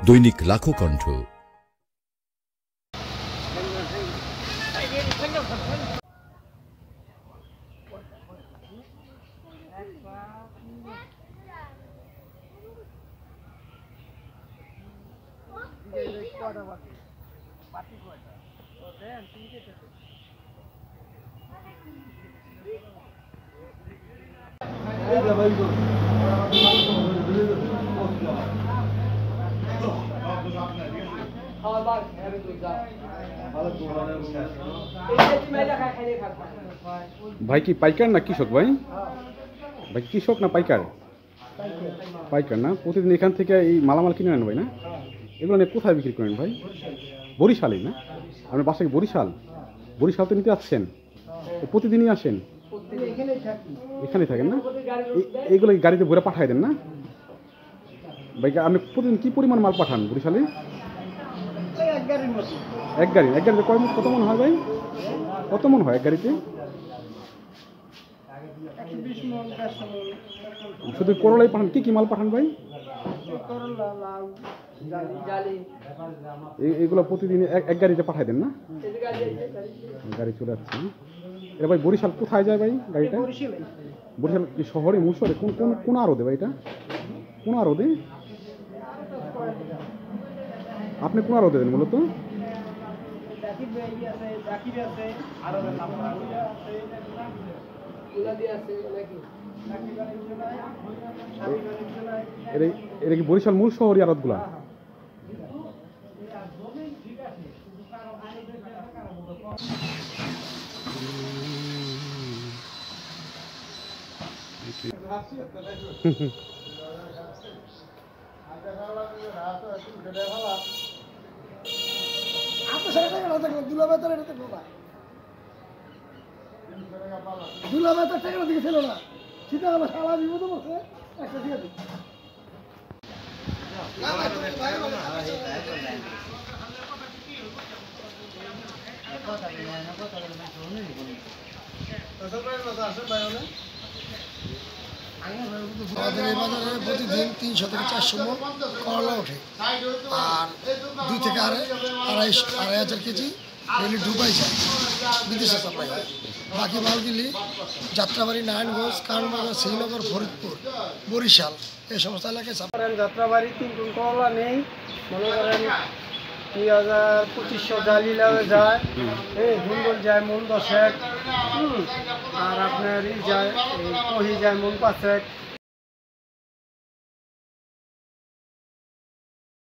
দৈনিক লাখো কণ্ঠ। ভাই কি পাইকার না কৃষক? ভাই ভাই কৃষক না পাইকার? পাইকার না? প্রতিদিন এখান থেকে এই মালামাল কিনে নেন ভাই না? এগুলো নিয়ে কোথায় বিক্রি করেন ভাই? বরিশালেই না? আপনার বাসা কি বরিশাল? বরিশাল তো নিতে আসছেন, প্রতিদিনই আসেন? এখানেই থাকেন না? এইগুলো গাড়িতে ভরে পাঠাই দেন না ভাই? আপনি প্রতিদিন কি পরিমাণ মাল পাঠান বরিশালে? এক গাড়িতে কত মন হয় ভাই? কত মন হয় এক গাড়িতে? শুধু করলাই পাঠান? কি কি মাল পাঠান ভাই? এগুলো প্রতিদিন এক গাড়িতে পাঠাই দেন না? গাড়ি চলে যাচ্ছে। এটা ভাই বরিশাল কোথায় যায় ভাই গাড়িটা? বরিশাল কি শহরে, মুশহরে? কোন কোন কোন আরদে ভাই এটা? কোন আরদে? আপনি কোন আরদে দেন মূলত? এটা কি বরিশাল মূল শহরই আড়তগুলা? আমাদের এই বাজারে প্রতিদিন 300 থেকে 400 মণ করলা ওঠে, আর 2 থেকে 2,500 কেজি ডেলি ঢুকাই যায়, বিদেশে সাপ্লাই হয়। বাকি মালগুলি যাত্রাবাড়ি, নারায়ণগঞ্জ, কারণবাজার, শ্রীনগর, ফরিদপুর, বরিশাল এই সমস্ত এলাকায় সাপ্লাই। যাত্রাবাড়ি 3 টন করলা নেই, মনে করেন 2,000-2,500 জালিলাও যায়, ধুন্দল যায় মন 10, আর আপনার যায় কহি যায় মন 5।